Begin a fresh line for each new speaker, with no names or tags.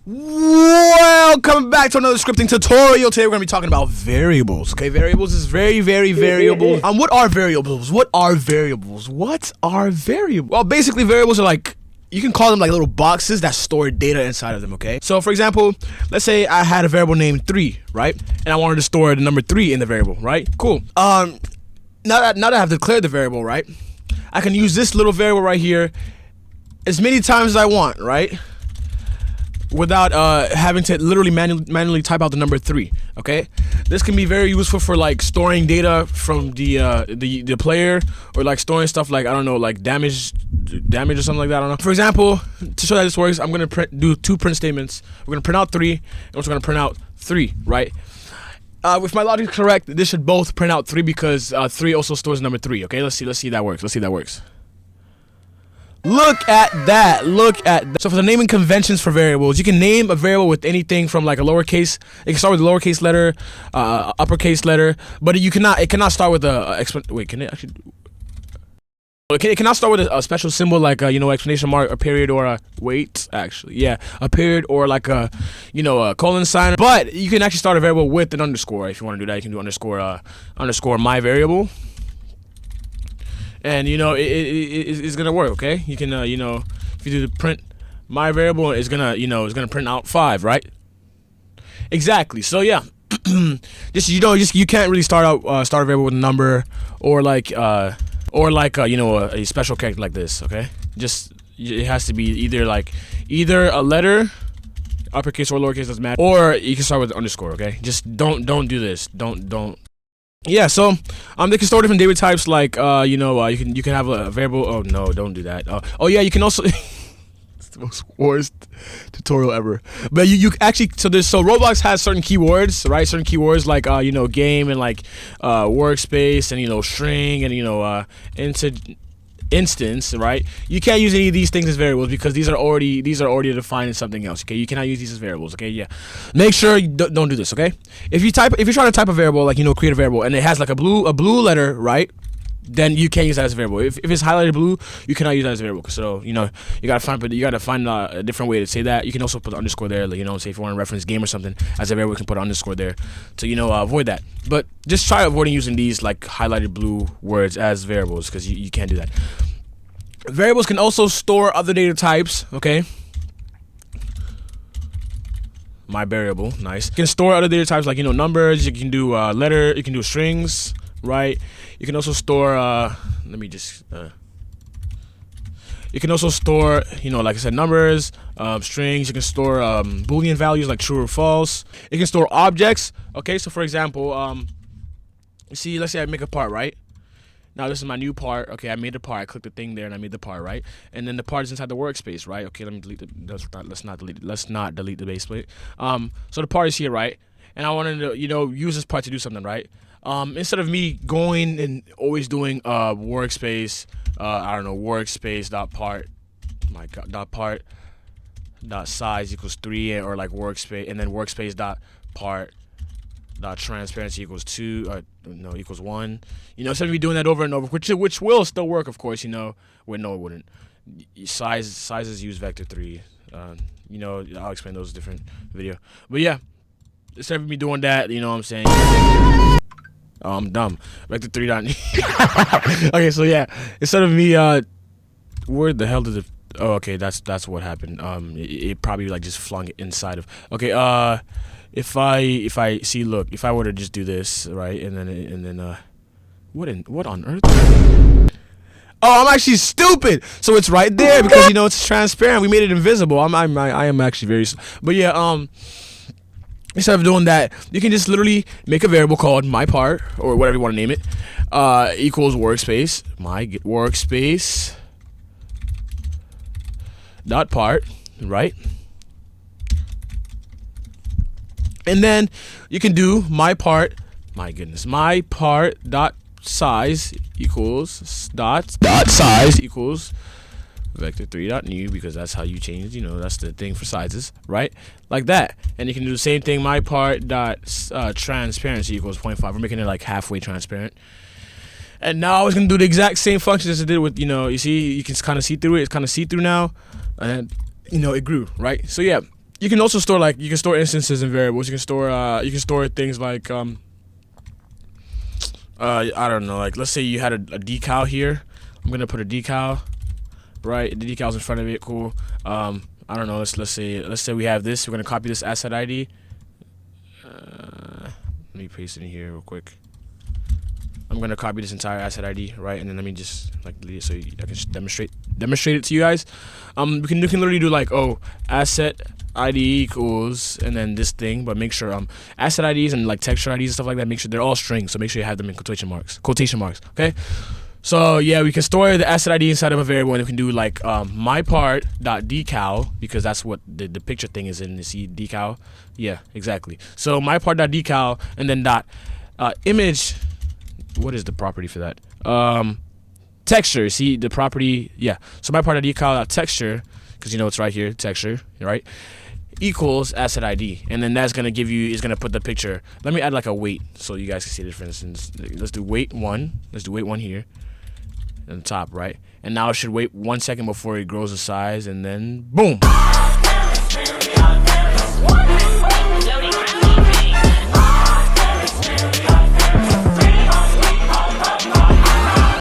Welcome back to another scripting tutorial. Today we're going to be talking about variables. Okay, variables is very variable. What are variables? What are variables? Well, basically variables are like, you can call them like little boxes that store data inside of them, okay? So for example, let's say I had a variable named 3, right? And I wanted to store the number 3 in the variable, right? Cool. Now that I have declared the variable, right? I can use this little variable right here as many times as I want, right? Without having to literally manually type out the number 3. Okay, this can be very useful for like storing data from the player, or like storing stuff like, I don't know, like damage or something like that. I don't know. For example, to show that this works, I'm gonna do 2 print statements. We're gonna print out 3, and we're gonna print out 3, right? If my logic is correct, this should both print out 3 because 3 also stores number 3. Okay, let's see that works. Look at that. So for the naming conventions for variables, you can name a variable with anything from like a lowercase. It can start with a lowercase letter, uppercase letter, but it cannot start with wait, can it actually? It cannot start with a special symbol like exclamation mark, a period, or a a period, or like a colon sign. But you can actually start a variable with an underscore. If you want to do that, you can do underscore my variable. And it's gonna work, okay? You can if you do the print my variable, it's gonna print out 5, right? Exactly. So yeah, you can't really start a variable with a number or like a special character like this, okay? It has to be either a letter, uppercase or lowercase, doesn't matter, or you can start with an underscore, okay? Just don't do this. Don't. Yeah, so they can store different data types, like you can have a variable. Oh no, don't do that. Oh yeah, you can also it's the most worst tutorial ever. But you actually, so Roblox has certain keywords, right? Certain keywords like game, and like workspace, and string, and instance, right? You can't use any of these things as variables because these are already defined as something else. Okay, you cannot use these as variables. Okay, yeah. Make sure you don't do this. Okay, if you're trying to type a variable, like create a variable, and it has like a blue letter, right? Then you can't use that as a variable. If it's highlighted blue, you cannot use that as a variable. So you gotta find a different way to say that. You can also put the underscore there. Like, say if you want to reference game or something as a variable, you can put an underscore there to avoid that. But just try avoiding using these like highlighted blue words as variables, because you can't do that. Variables can also store other data types. Okay. My variable, nice. You can store other data types like numbers. You can do letter. You can do strings. Right, you can also store you can also store like I said, numbers, strings. You can store boolean values like true or false. You can store objects. Okay, so for example, let's say I make a part, right? Now this is my new part. Okay, I made the part. I clicked the thing there and I made the part, right? And then the part is inside the workspace, right? Okay, let me delete let's not delete the base plate. So the part is here, right? And I wanted to use this part to do something, right? Instead of me going and always doing workspace, workspace dot part, dot size equals 3, or like workspace, and then workspace dot part dot transparency equals 2, equals 1. Instead of me doing that over and over, which will still work, of course. No, it wouldn't. Sizes use vector 3. I'll explain those different video. But yeah, instead of me doing that, what I'm saying. Oh, I'm dumb. Vector 3 dot. Okay, so yeah, instead of me, where the hell did it? Oh, okay, that's what happened. It probably like just flung it inside of. Okay, if I see, look, if I were to just do this, right, and then what on earth? Oh, I'm actually stupid. So it's right there because it's transparent. We made it invisible. I am actually very. But yeah, instead of doing that, you can just literally make a variable called my part, or whatever you want to name it, equals workspace, my workspace dot part, right? And then you can do my part dot size equals dot size equals vector 3 dot new, because that's how you change, that's the thing for sizes, right? Like that. And you can do the same thing, my part dot transparency equals 0.5. We're making it like halfway transparent. And now it's gonna do the exact same function as it did with, you see, you can kind of see through it. It's kind of see through now, and it grew, right? So yeah, You can also store you can store instances and variables. You can store things like I don't know, like let's say you had a decal here. I'm gonna put a decal, right? The decal's in front of it, cool. I don't know, let's say we have this. We're gonna copy this asset ID. Let me paste it in here real quick. I'm gonna copy this entire asset ID, right? And then let me just delete it so I can just demonstrate it to you guys. We can literally do asset ID equals and then this thing, but make sure asset IDs and texture IDs and stuff like that, make sure they're all strings, so make sure you have them in quotation marks, okay? So yeah, we can store the asset ID inside of a variable, and we can do myPart.decal, because that's what the picture thing is in. You see decal? Yeah, exactly. So myPart.decal and then image. What is the property for that? Texture. See the property? Yeah. So myPart.decal texture, because it's right here, texture, right? Equals asset ID, and then that's gonna give you is gonna put the picture. Let me add a weight so you guys can see the difference. Let's do weight 1. Let's do weight 1 here. On the top, right? And now it should wait 1 second before it grows in size, and then boom.